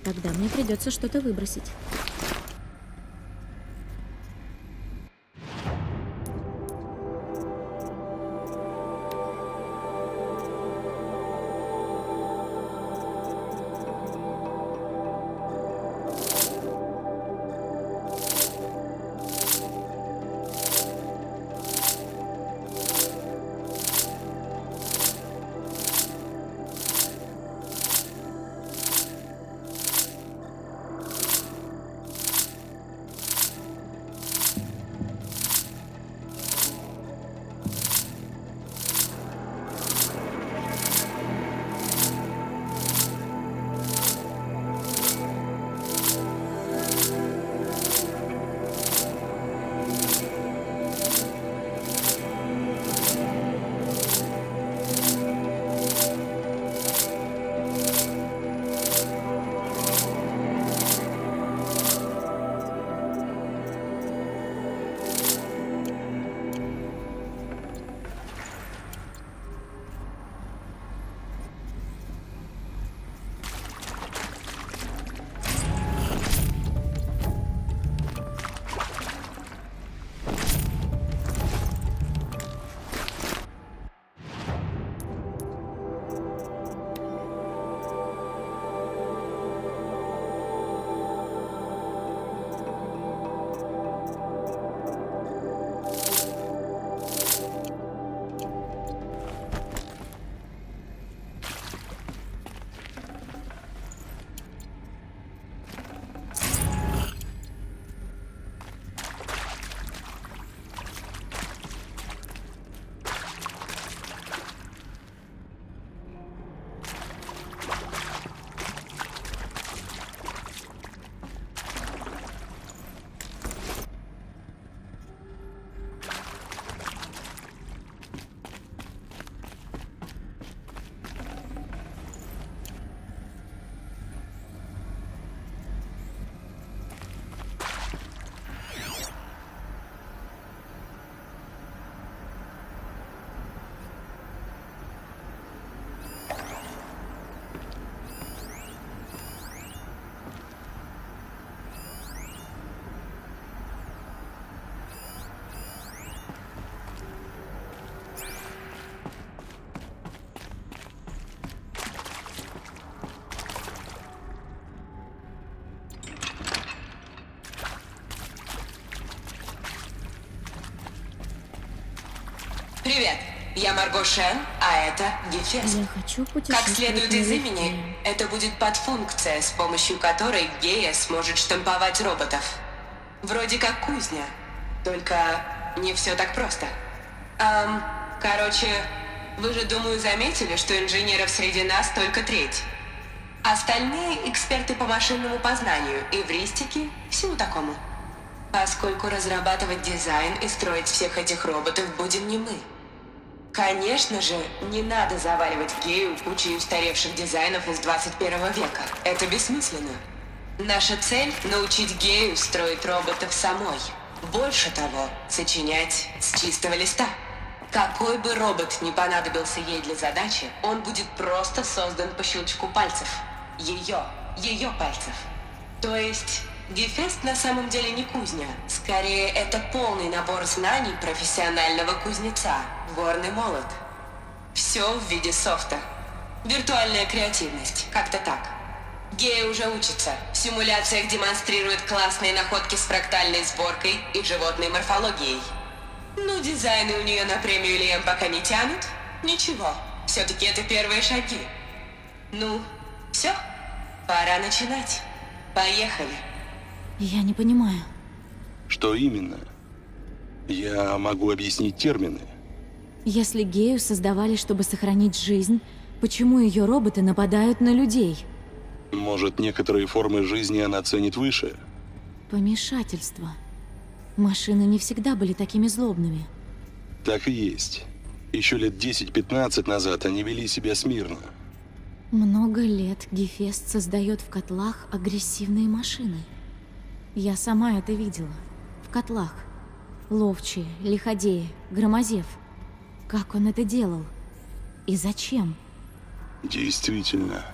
Тогда мне придется что-то выбросить. Привет, я Марго Шен, а это Гефест. Я хочу Как путешествовать следует из налегке. имени, это будет подфункция, с помощью которой Гея сможет штамповать роботов. Вроде как кузня, только не все так просто. Короче, вы же, думаю, заметили, что инженеров среди нас только треть. Остальные эксперты по машинному познанию, эвристики, всему такому. Поскольку разрабатывать дизайн и строить всех этих роботов будем не мы. Конечно же, не надо заваливать Гею кучей устаревших дизайнов из 21 века. Это бессмысленно. Наша цель — научить Гею строить роботов самой. Больше того, сочинять с чистого листа. Какой бы робот ни понадобился ей для задачи, он будет просто создан по щелчку пальцев. Ее пальцев. То есть, Гефест на самом деле не кузня. Скорее, это полный набор знаний профессионального кузнеца. Горный молот. Все в виде софта. Виртуальная креативность. Как-то так. Гея уже учится. В симуляциях демонстрирует классные находки с фрактальной сборкой и животной морфологией. Ну, дизайны у нее на премию Лиэм пока не тянут. Ничего. Все-таки это первые шаги. Ну, все. Пора начинать. Поехали. Я не понимаю. Что именно? Я могу объяснить термины. Если Гею создавали, чтобы сохранить жизнь, почему ее роботы нападают на людей? Может, некоторые формы жизни она ценит выше? Помешательство. Машины не всегда были такими злобными. Так и есть. Еще лет 10-15 назад они вели себя смирно. Много лет Гефест создает в котлах агрессивные машины. Я сама это видела. В котлах. Ловчие, лиходеи, громозев. Как он это делал? И зачем? Действительно.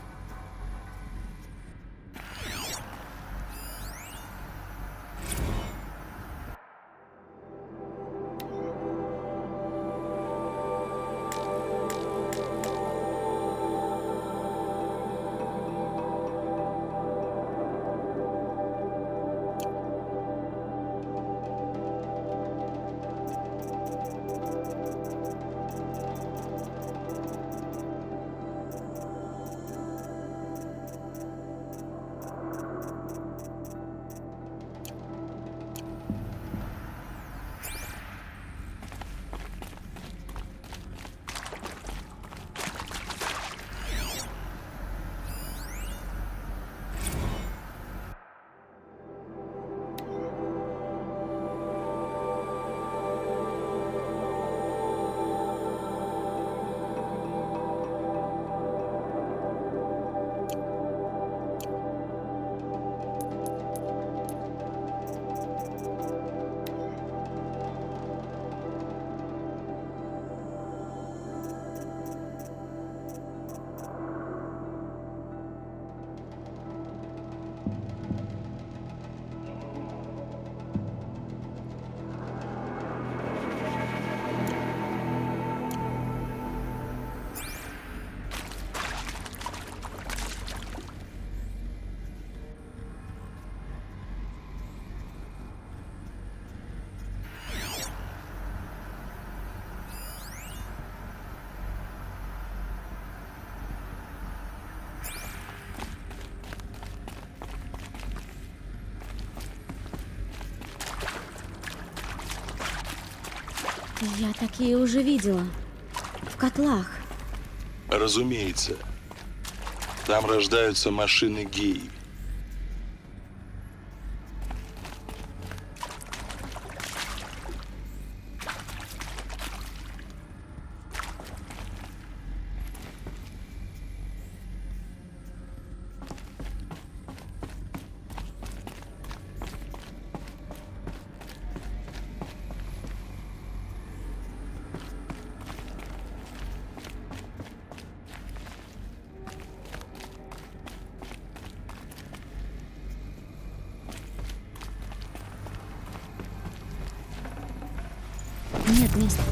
Я такие уже видела. В котлах. Разумеется. Там рождаются машины геи. Нет места.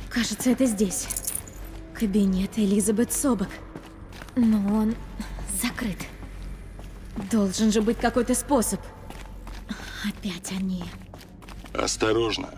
Кажется, это здесь. Кабинет Элизабет Собак. Но он закрыт. Должен же быть какой-то способ. Опять они. Осторожно.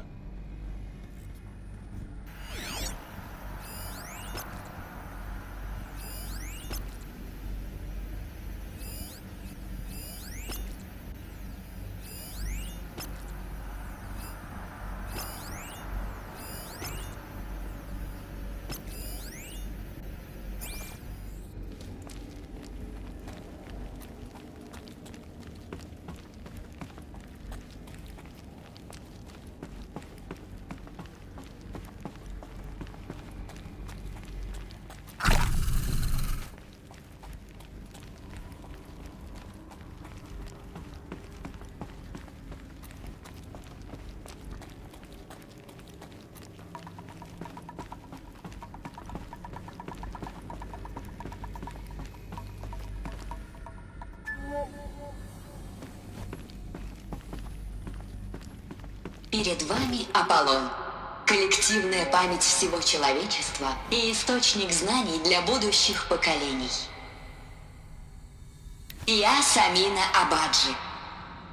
Перед вами Аполлон. Коллективная память всего человечества и источник знаний для будущих поколений. Я Самина Абаджи.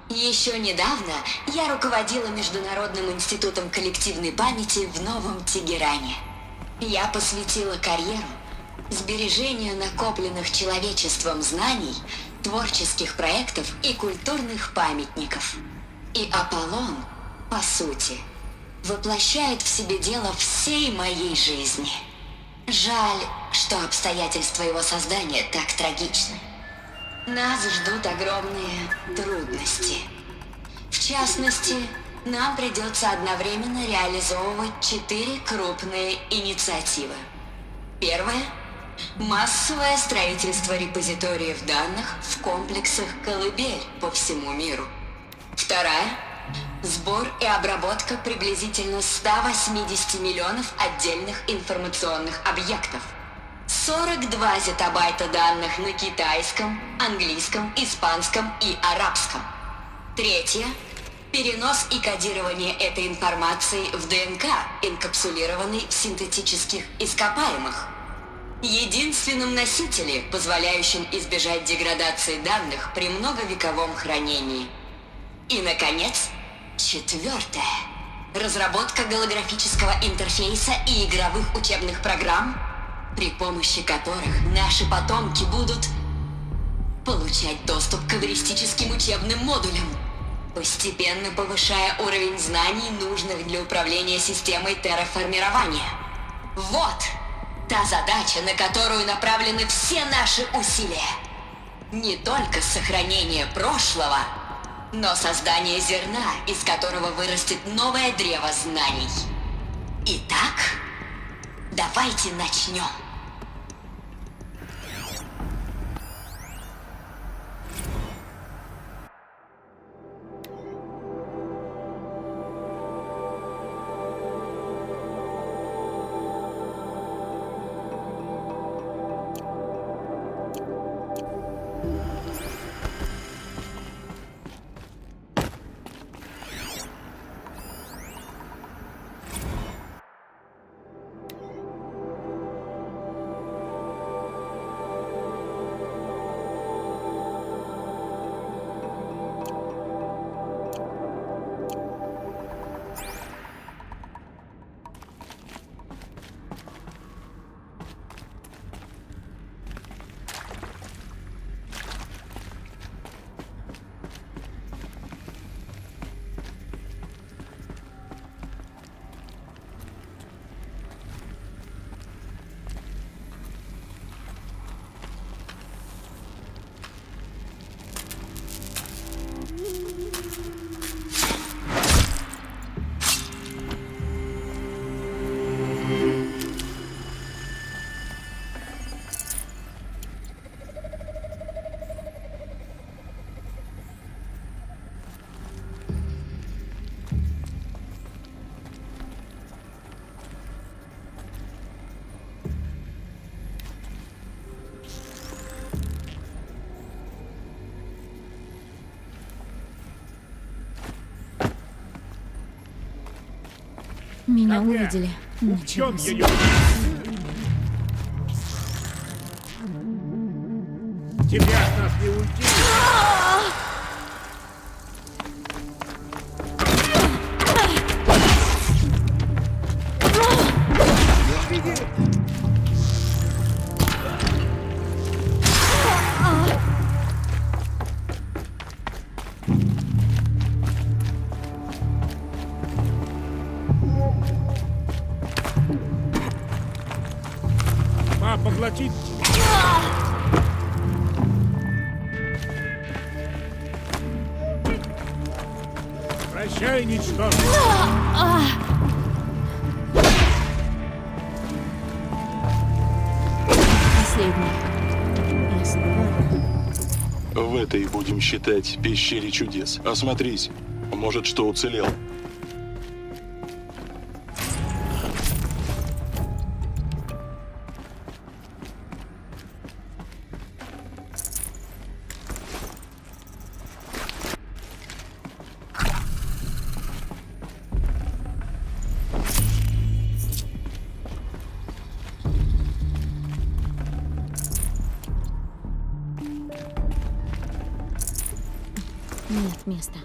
Еще недавно я руководила Международным институтом коллективной памяти в Новом Тегеране. Я посвятила карьеру сбережению накопленных человечеством знаний, творческих проектов и культурных памятников. И Аполлон, по сути, воплощает в себе дело всей моей жизни. Жаль, что обстоятельства его создания так трагичны. Нас ждут огромные трудности. В частности, нам придется одновременно реализовывать 4 крупные инициативы. Первая – массовое строительство репозиториев данных в комплексах «Колыбель» по всему миру. Вторая – сбор и обработка приблизительно 180 миллионов отдельных информационных объектов. 42 зеттабайта данных на китайском, английском, испанском и арабском. Третье – перенос и кодирование этой информации в ДНК, инкапсулированной в синтетических ископаемых. Единственном носителе, позволяющем избежать деградации данных при многовековом хранении. И, наконец, четвертое. Разработка голографического интерфейса и игровых учебных программ, при помощи которых наши потомки будут получать доступ к эвристическим учебным модулям, постепенно повышая уровень знаний, нужных для управления системой терраформирования. Вот та задача, на которую направлены все наши усилия. Не только сохранение прошлого, но создание зерна, из которого вырастет новое древо знаний. Итак, давайте начнем. Меня увидели. Убьем Началось. ее! Тебе от нас не уйти! Беги! Тьма поглотит тебя! Прощай, ничтожество! Последний. Ясно. В этой будем считать пещере чудес. Осмотрись. Может, что уцелел. Нет места.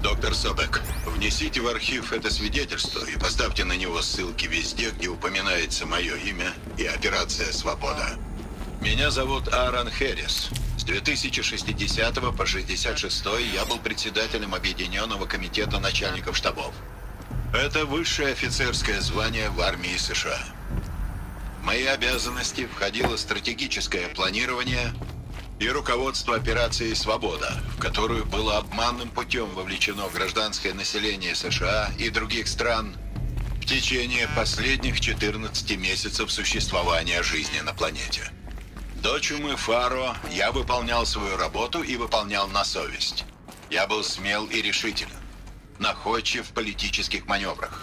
Доктор Собек, внесите в архив это свидетельство и поставьте на него ссылки везде, где упоминается мое имя и операция «Свобода». Меня зовут Аарон Хэррис. С 2060 по 66 я был председателем Объединенного комитета начальников штабов. Это высшее офицерское звание в армии США. В мои обязанности входило стратегическое планирование и руководство операцией «Свобода», в которую было обманным путем вовлечено гражданское население США и других стран в течение последних 14 месяцев существования жизни на планете. До чумы Фаро я выполнял свою работу и выполнял на совесть. Я был смел и решителен, находчив в политических маневрах.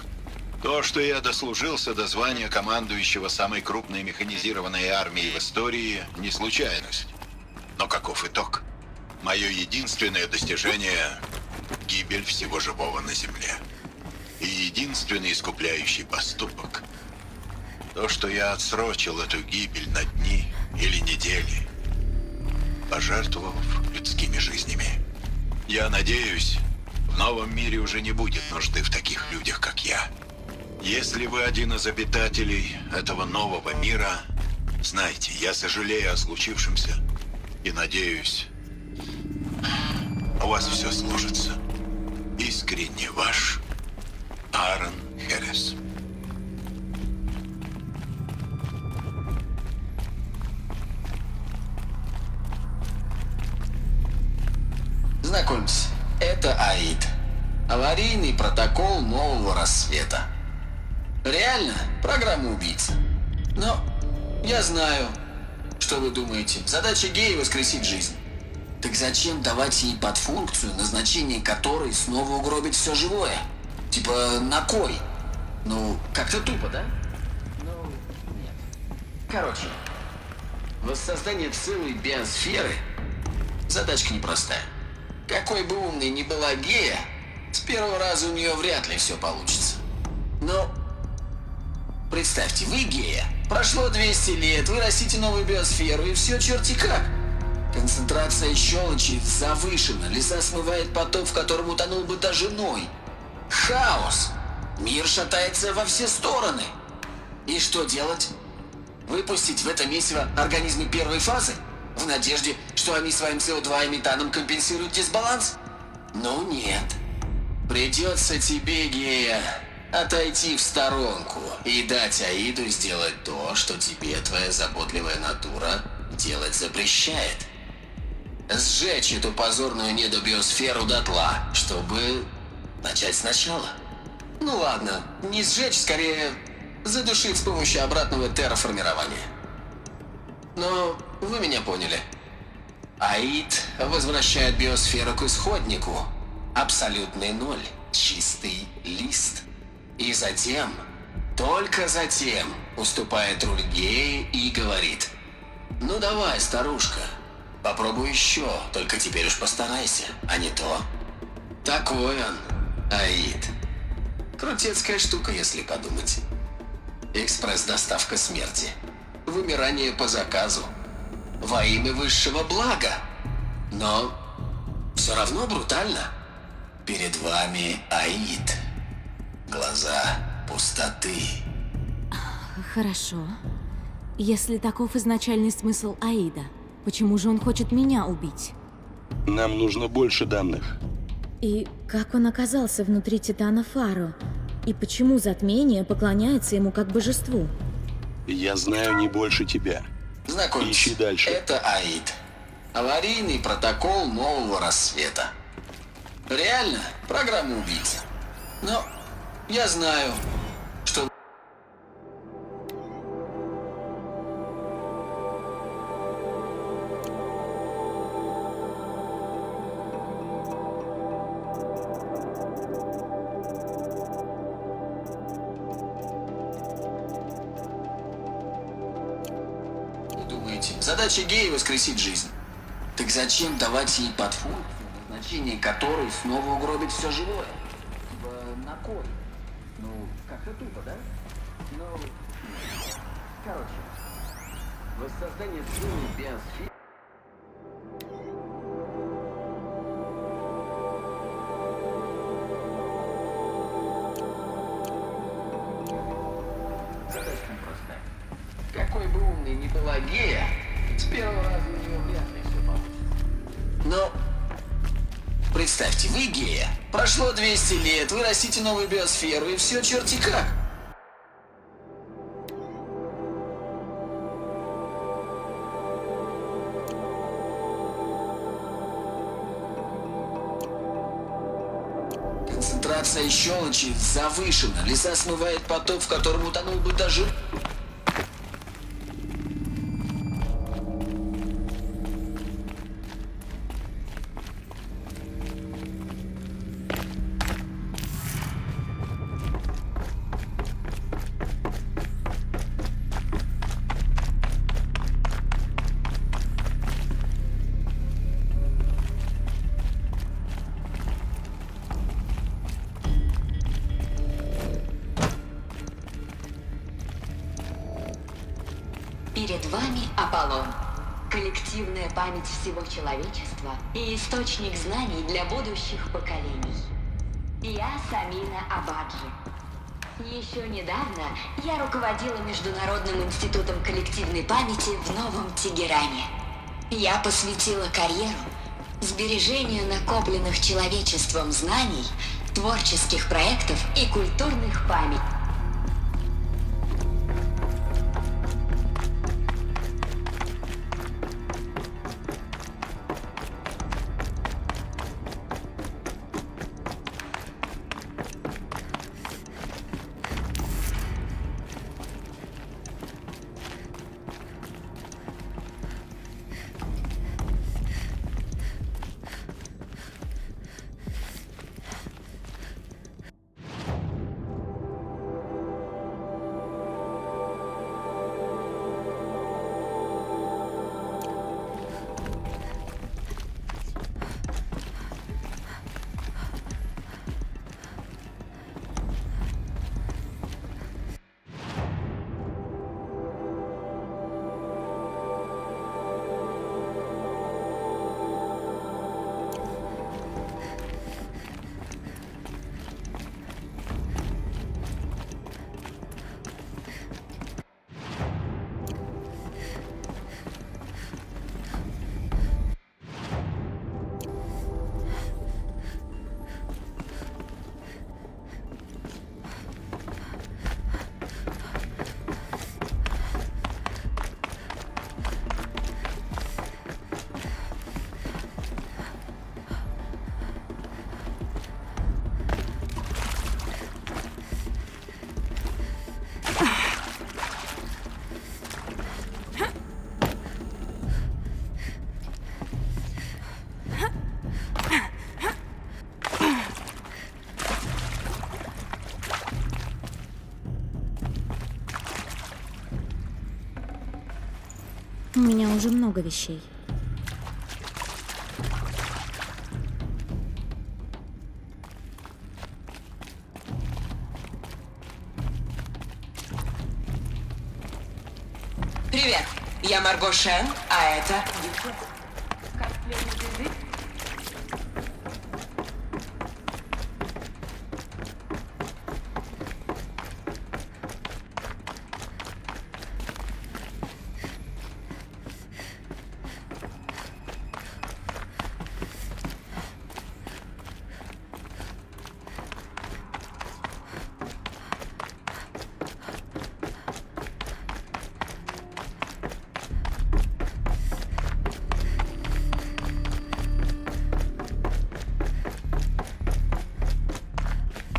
То, что я дослужился до звания командующего самой крупной механизированной армией в истории, не случайность. Но каков итог? Мое единственное достижение – гибель всего живого на Земле. И единственный искупляющий поступок — то, что я отсрочил эту гибель на дни или недели, пожертвовав людскими жизнями. Я надеюсь, в новом мире уже не будет нужды в таких людях, как я. Если вы один из обитателей этого нового мира, знайте, я сожалею о случившемся и надеюсь, у вас все сложится. Искренне ваш Аарон Херес. Знакомьтесь, это АИД. Аварийный протокол нового рассвета. Реально, программа убийца. Но я знаю, что вы думаете. Задача гея — воскресить жизнь. Так зачем давать ей подфункцию, назначение которой снова угробит все живое? Типа, на кой? Ну, как-то тупо, да? Ну, нет. Короче, воссоздание целой биосферы — задачка непростая. Какой бы умной ни была гея, с первого раза у нее вряд ли все получится. Но представьте, вы гея. Прошло 200 лет, вы растите новую биосферу, и все черти как. Концентрация щелочи завышена, леса смывает поток, в котором утонул бы даже Ной. Хаос. Мир шатается во все стороны. И что делать? Выпустить в это месиво организмы первой фазы? В надежде, что они своим СО2 и метаном компенсируют дисбаланс? Ну нет. Придется тебе, гея, отойти в сторонку и дать Аиду сделать то, что тебе твоя заботливая натура делать запрещает. Сжечь эту позорную недобиосферу дотла, чтобы начать сначала. Ну ладно, не сжечь, скорее задушить с помощью обратного терраформирования. Но вы меня поняли. Аид возвращает биосферу к исходнику. Абсолютный ноль. Чистый лист. И затем, только затем, уступает руль геи и говорит: ну давай, старушка, попробуй еще, только теперь уж постарайся, а не то. Такой он, Аид. Крутецкая штука, если подумать. Экспресс-доставка смерти. Вымирание по заказу. Во имя высшего блага. Но все равно брутально. Перед вами Аид. Глаза пустоты. Хорошо. Если таков изначальный смысл Аида, почему же он хочет меня убить? Нам нужно больше данных. И как он оказался внутри Титана Фаро? И почему затмение поклоняется ему как божеству? Я знаю не больше тебя. Знакомьтесь, Ищи дальше. это Аид. Аварийный протокол нового рассвета. Реально, программа убийца. Но я знаю, что... Думаете, задача гея — воскресить жизнь. Так зачем давать ей подфункцию, назначение которой снова угробит все живое? Типа, на кой? Ну, как-то тупо, да? Ну, короче, воссоздание целой биосферы... Задачка непростая. Какой бы умной ни была гея, с первого раза у нее вряд ли все получится. Но представьте, вы гея. Прошло 200 лет, вы растите новую биосферу, и все черти как. Концентрация щелочи завышена. Леса смывает поток, в котором утонул бы даже... Аполлон. Коллективная память всего человечества и источник знаний для будущих поколений. Я Самина Абаджи. Еще недавно я руководила Международным институтом коллективной памяти в Новом Тегеране. Я посвятила карьеру сбережению накопленных человечеством знаний, творческих проектов и культурных памятей. У меня уже много вещей. Привет, я Марго Шен, а это...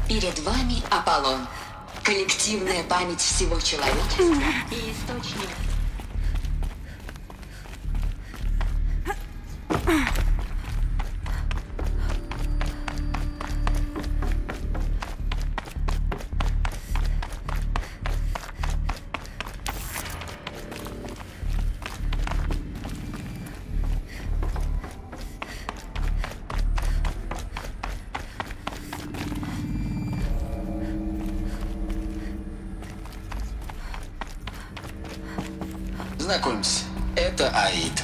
Перед вами Аполлон. Коллективная память всего человечества и источник... Знакомься, это АИД.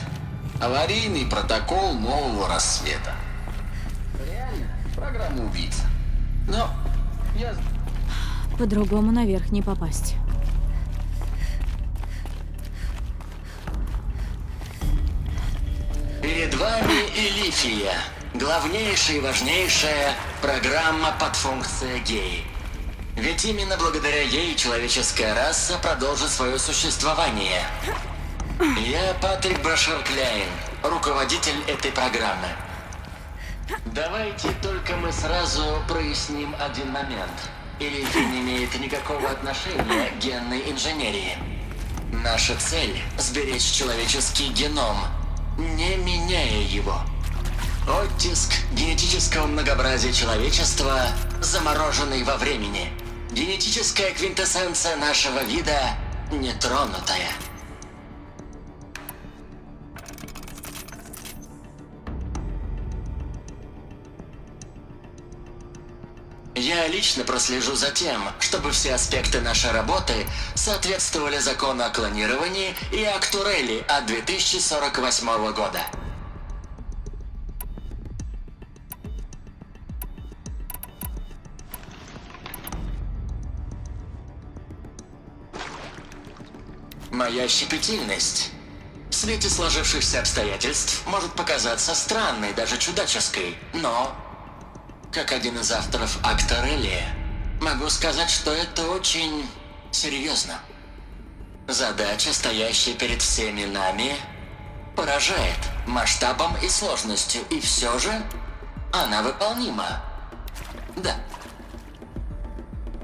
Аварийный протокол нового рассвета. Реально, программа убийца. Но я... По-другому наверх не попасть. Перед вами Элифия. Главнейшая и важнейшая программа подфункция геи. Ведь именно благодаря ей человеческая раса продолжит свое существование. Я Патрик Брашер-Кляйн, руководитель этой программы. Давайте только мы сразу проясним один момент. Элифия не имеет никакого отношения к генной инженерии. Наша цель – сберечь человеческий геном, не меняя его. Оттиск генетического многообразия человечества, замороженный во времени. Генетическая квинтэссенция нашего вида нетронутая. Я лично прослежу за тем, чтобы все аспекты нашей работы соответствовали закону о клонировании и акту Рейли от 2048 года. Моя щепетильность в свете сложившихся обстоятельств может показаться странной, даже чудаческой, но, как один из авторов акта Релли, могу сказать, что это очень серьезно. Задача, стоящая перед всеми нами, поражает масштабом и сложностью, и все же она выполнима. Да.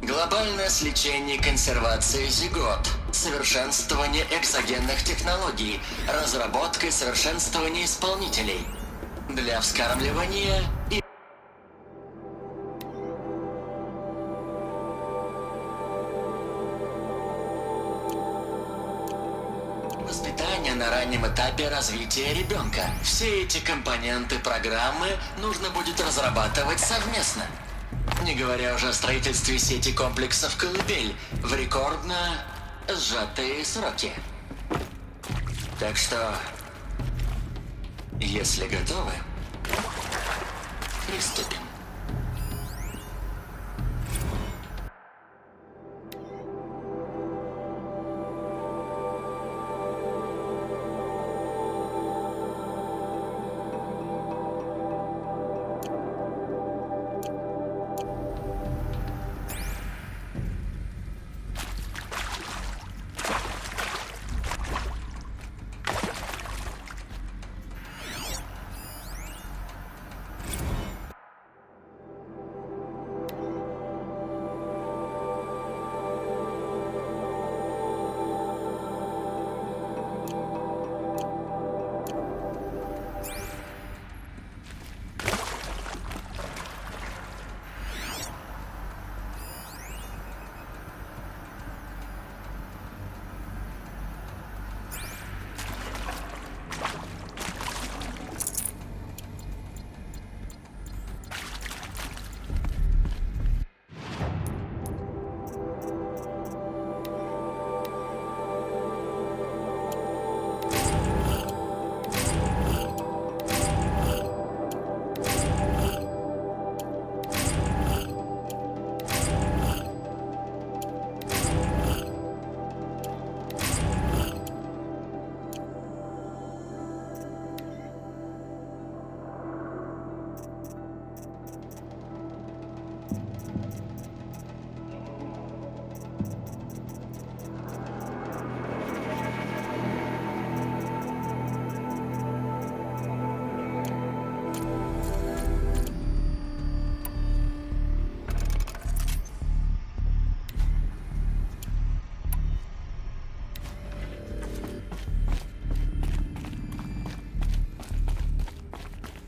Глобальное сличение и консервация зигот, совершенствование экзогенных технологий, разработка и совершенствование исполнителей для вскармливания и воспитания на раннем этапе развития ребенка. Все эти компоненты программы нужно будет разрабатывать совместно. Не говоря уже о строительстве сети комплексов «Колыбель» в рекордно сжатые сроки. Так что, если готовы, приступим.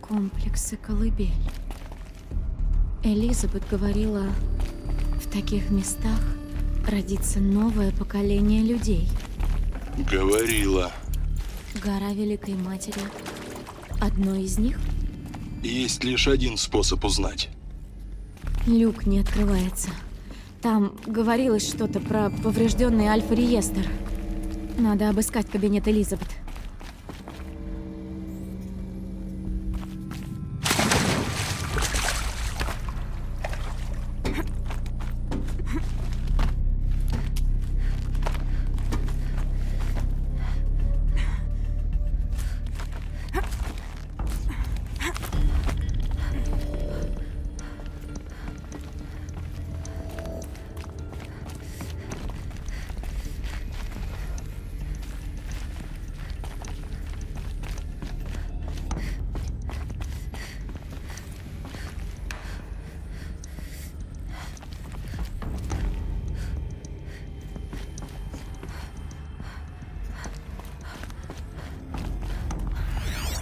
Комплексы «Колыбель». Элизабет говорила, в таких местах родится новое поколение людей. Говорила. Гора Великой Матери одно из них? Есть лишь один способ узнать. Люк не открывается. Там говорилось что-то про поврежденный альфа-реестр. Надо обыскать кабинет Элизабет.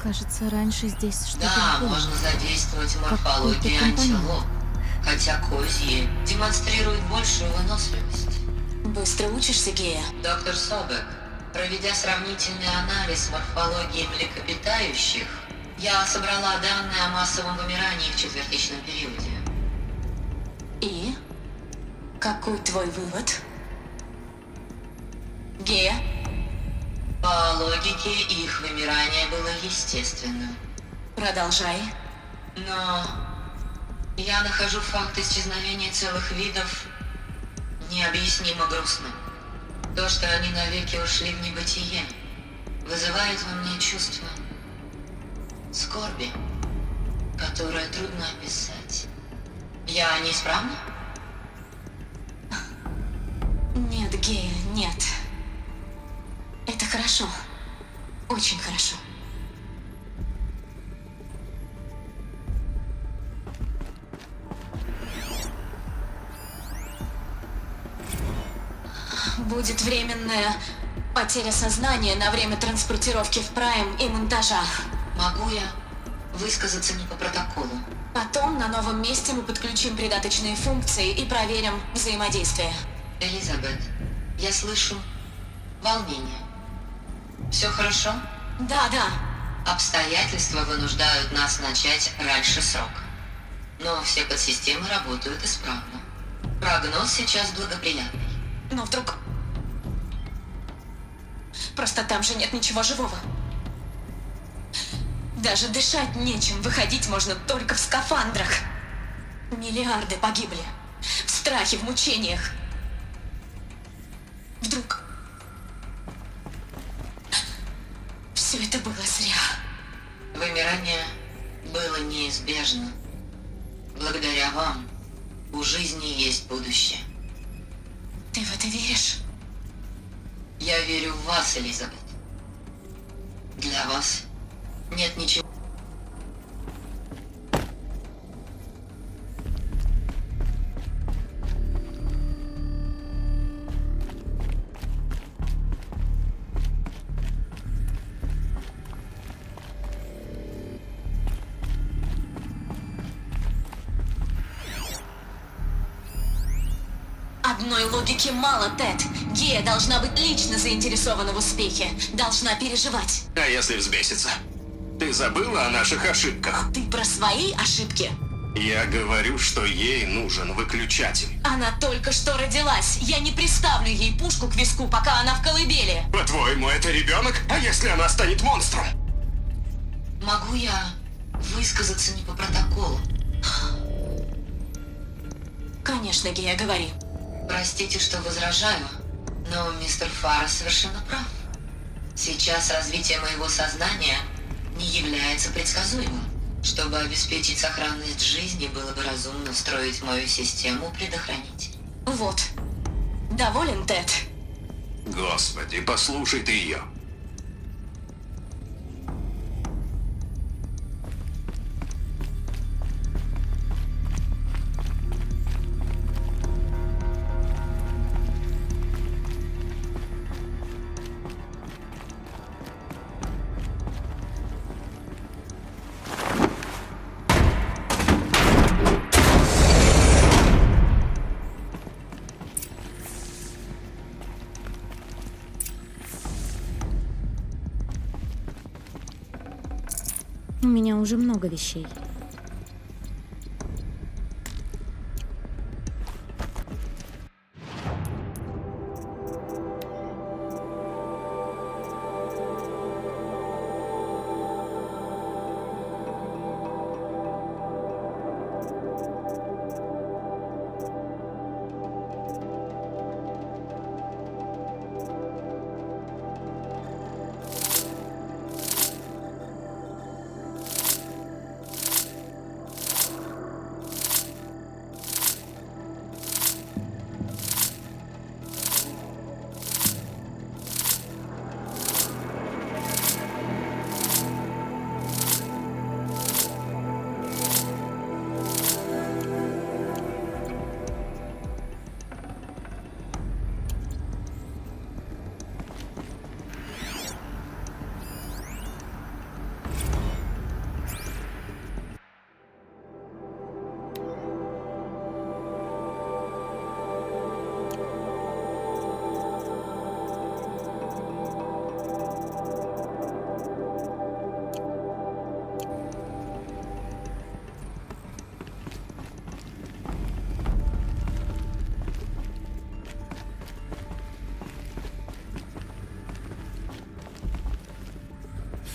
Кажется, раньше здесь что-то Да, было. можно задействовать морфологию Какой-то компонент. антилоп, хотя козьи демонстрируют большую выносливость. Быстро учишься, Гея? Доктор Собек, проведя сравнительный анализ морфологии млекопитающих, я собрала данные о массовом вымирании в четвертичном периоде. И какой твой вывод? Гея? По логике, их вымирание было естественным. Продолжай. Но я нахожу факт исчезновения целых видов необъяснимо грустным. То, что они навеки ушли в небытие, вызывает во мне чувство скорби, которое трудно описать. Я неисправна? Нет, Гея, нет. Это хорошо. Очень хорошо. Будет временная потеря сознания на время транспортировки в Прайм и монтажа. Могу я высказаться не по протоколу? Потом на новом месте мы подключим придаточные функции и проверим взаимодействие. Элизабет, я слышу волнение. Все хорошо? Да, да. Обстоятельства вынуждают нас начать раньше срока. Но все подсистемы работают исправно. Прогноз сейчас благоприятный. Но вдруг... Просто там же нет ничего живого. Даже дышать нечем, выходить можно только в скафандрах. Миллиарды погибли. В страхе, в мучениях. Вдруг... Все это было зря. Вымирание было неизбежно. Благодаря вам у жизни есть будущее. Ты в это веришь? Я верю в вас, Элизабет. Для вас нет ничего. Одной логики мало, Тед. Гея должна быть лично заинтересована в успехе. Должна переживать. А если взбесится? Ты забыла о наших ошибках? Ты про свои ошибки? Я говорю, что ей нужен выключатель. Она только что родилась. Я не приставлю ей пушку к виску, пока она в колыбели. По-твоему, это ребенок? А если она станет монстром? Могу я высказаться не по протоколу? Конечно, Гея, говори. Простите, что возражаю, но мистер Фара совершенно прав. Сейчас развитие моего сознания не является предсказуемым. Чтобы обеспечить сохранность жизни, было бы разумно встроить в мою систему предохранитель. Вот. Доволен, Тед? Господи, послушай ты ее. У меня уже много вещей.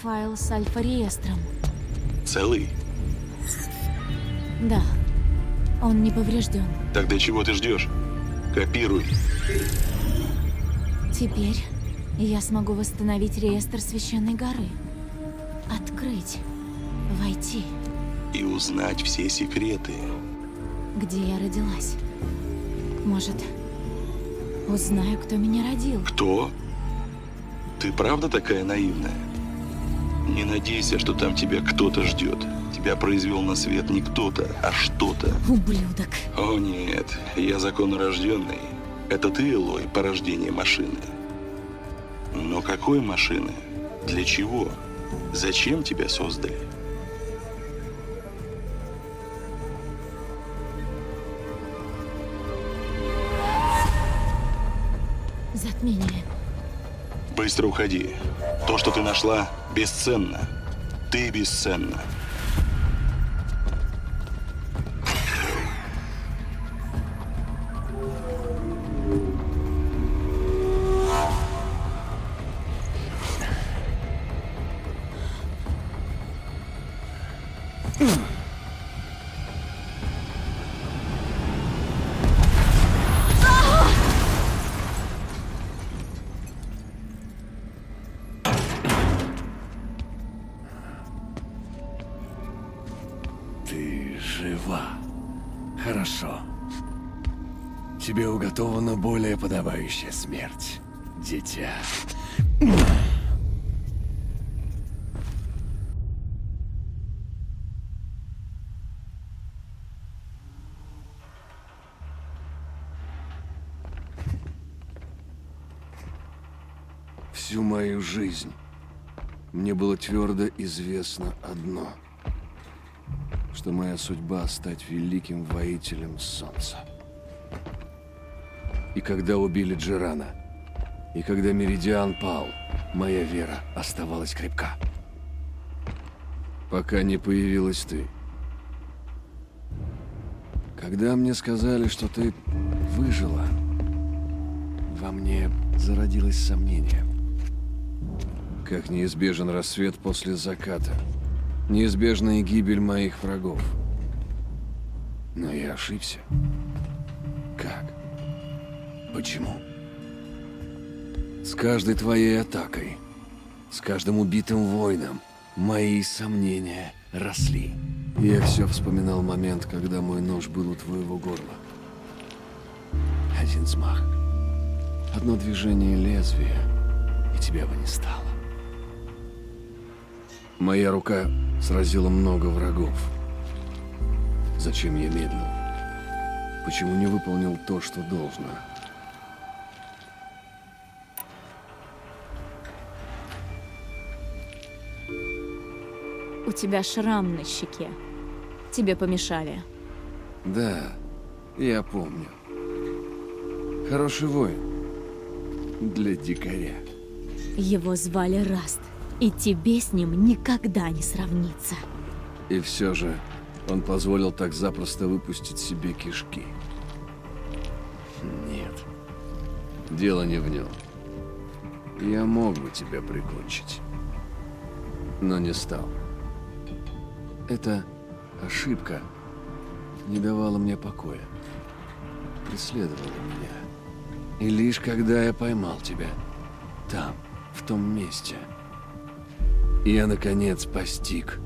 файл с альфа-реестром. Целый? Да, он не поврежден. Тогда чего ты ждешь? Копируй. Теперь я смогу восстановить реестр Священной горы. Открыть. Войти. И узнать все секреты. Где я родилась. Может, узнаю, кто меня родил. Кто? Ты правда такая наивная? Не надейся, что там тебя кто-то ждет. Тебя произвел на свет не кто-то, а что-то. Ублюдок. О нет, я законорожденный. Это ты, Элой, порождение машины. Но какой машины? Для чего? Зачем тебя создали? Затмение. Быстро уходи. То, что ты нашла, бесценно. Ты бесценна. Ты жива. Хорошо. Тебе уготована более подобающая смерть, дитя. Всю мою жизнь мне было твердо известно одно, что моя судьба — стать великим воителем солнца. И когда убили Джерана, и когда Меридиан пал, моя вера оставалась крепка. Пока не появилась ты. Когда мне сказали, что ты выжила, во мне зародилось сомнение. Как неизбежен рассвет после заката, неизбежна и гибель моих врагов. Но я ошибся. Как? Почему? С каждой твоей атакой, с каждым убитым воином, мои сомнения росли. Я все вспоминал момент, когда мой нож был у твоего горла. Один взмах, одно движение лезвия, и тебя бы не стало. Моя рука сразила много врагов. Зачем я медлил? Почему не выполнил то, что должно? У тебя шрам на щеке. Тебе помешали. Да, я помню. Хороший воин. Для дикаря. Его звали Раст, и тебе с ним никогда не сравниться. И все же он позволил так запросто выпустить себе кишки. Нет. Дело не в нем. Я мог бы тебя прикончить. Но не стал. Эта ошибка не давала мне покоя. Преследовала меня. И лишь когда я поймал тебя, там, в том месте, я, наконец, постиг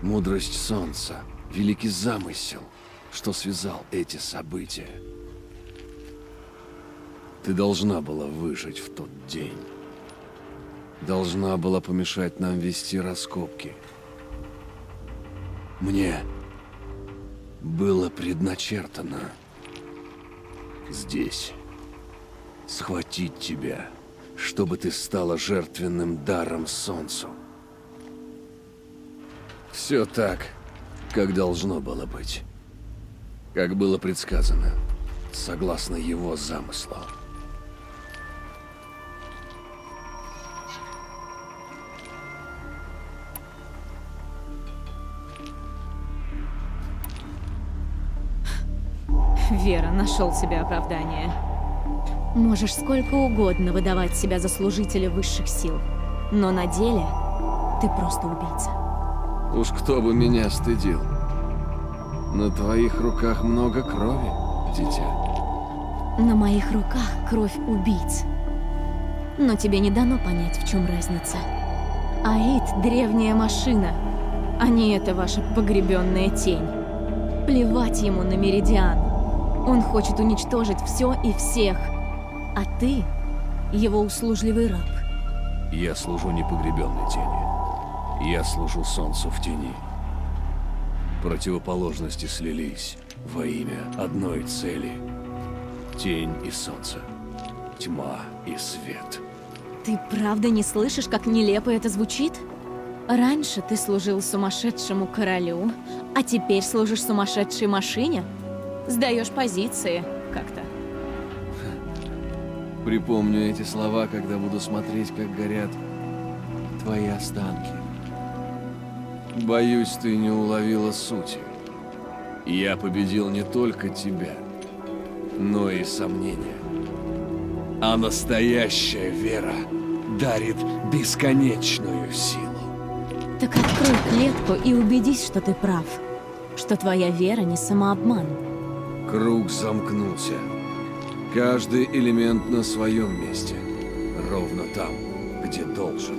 мудрость солнца, великий замысел, что связал эти события. Ты должна была выжить в тот день. Должна была помешать нам вести раскопки. Мне было предначертано здесь схватить тебя, чтобы ты стала жертвенным даром солнцу. Все так, как должно было быть. Как было предсказано, согласно его замыслу. Вера, нашел себе оправдание. Можешь сколько угодно выдавать себя за служителя высших сил, но на деле Ты просто убийца. Уж кто бы меня стыдил. На твоих руках много крови, дитя. На моих руках кровь убийц. Но тебе не дано понять, в чем разница. Аид — древняя машина, а не эта ваша погребенная тень. Плевать ему на Меридиан. Он хочет уничтожить все и всех. А ты — его услужливый раб. Я служу непогребенной тени. Я служу солнцу в тени. Противоположности слились во имя одной цели. Тень и солнце. Тьма и свет. Ты правда не слышишь, как нелепо это звучит? Раньше ты служил сумасшедшему королю, а теперь служишь сумасшедшей машине? Сдаешь позиции как-то. Припомню эти слова, когда буду смотреть, как горят твои останки. Боюсь, ты не уловила сути. Я победил не только тебя, но и сомнения. А настоящая вера дарит бесконечную силу. Так открой клетку и убедись, что ты прав. Что твоя вера не самообман. Круг замкнулся. Каждый элемент на своем месте. Ровно там, где должен.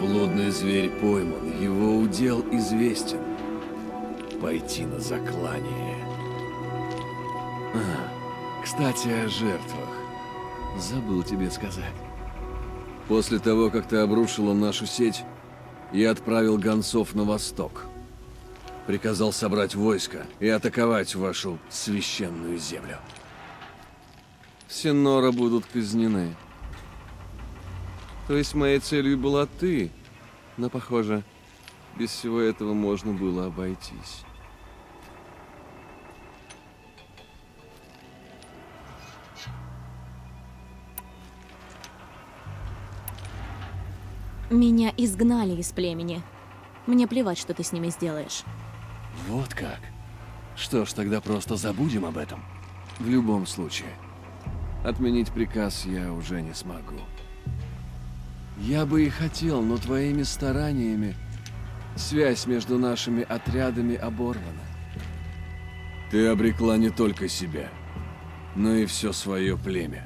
Блудный зверь пойман, его удел известен. Пойти на заклание. Кстати, о жертвах. Забыл тебе сказать. После того, как ты обрушила нашу сеть, я отправил гонцов на восток. Приказал собрать войско и атаковать вашу священную землю. Все Нора будут казнены. То есть моей целью была ты, но, похоже, без всего этого можно было обойтись. Меня изгнали из племени. Мне плевать, что ты с ними сделаешь. Вот как? Что ж, тогда просто забудем об этом. В любом случае, отменить приказ я уже не смогу. Я бы и хотел, но твоими стараниями связь между нашими отрядами оборвана. Ты обрекла не только себя, но и все свое племя.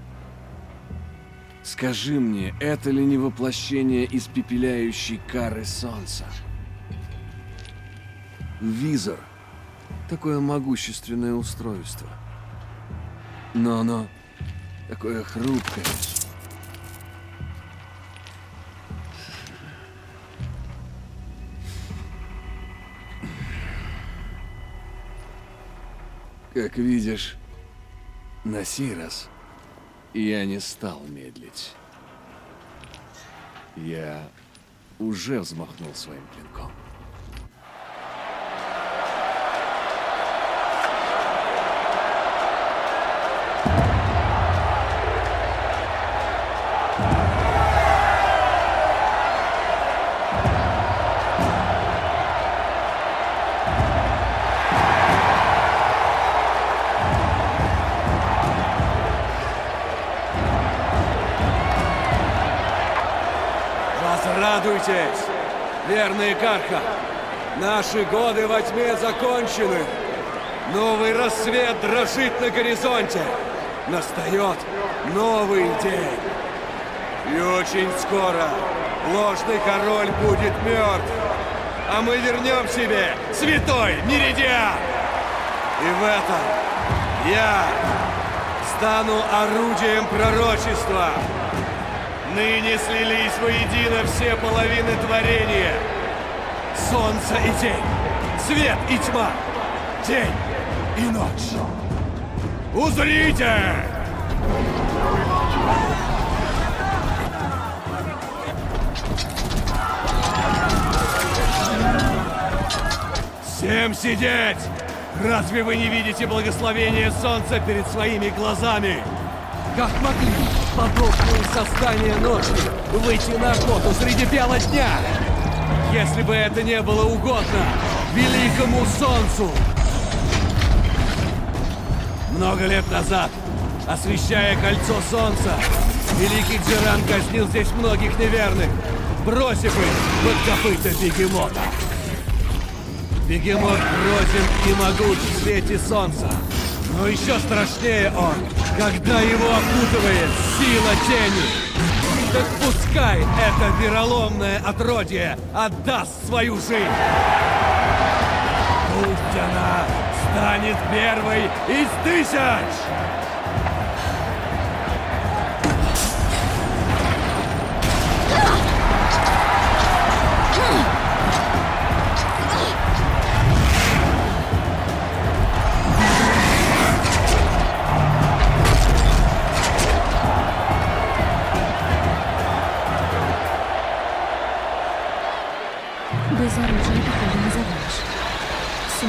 Скажи мне, это ли не воплощение испепеляющей кары солнца? Визор — такое могущественное устройство. Но оно такое хрупкое. Как видишь, на сей раз я не стал медлить. Я уже взмахнул своим клинком. Радуйтесь, верные Карха! Наши годы во тьме закончены. Новый рассвет дрожит на горизонте. Настает новый день. И очень скоро ложный король будет мертв. А мы вернем себе святой Меридиан. И в этом я стану орудием пророчества. Ныне слились воедино все половины творения. Солнце и тень, свет и тьма, день и ночь. Узрите! Всем сидеть! Разве вы не видите благословения солнца перед своими глазами? Как могли подобные создания ночи выйти на охоту среди бела дня? Если бы это не было угодно великому солнцу! Много лет назад, освещая кольцо солнца, великий Джеран казнил здесь многих неверных. бросив их под копыта бегемота. Бегемот грозен и могуч в свете солнца. Но еще страшнее он, когда его окутывает сила тени. Так пускай это вероломное отродье отдаст свою жизнь. Пусть она станет первой из 1000! Без оружия походу не завалишь. Все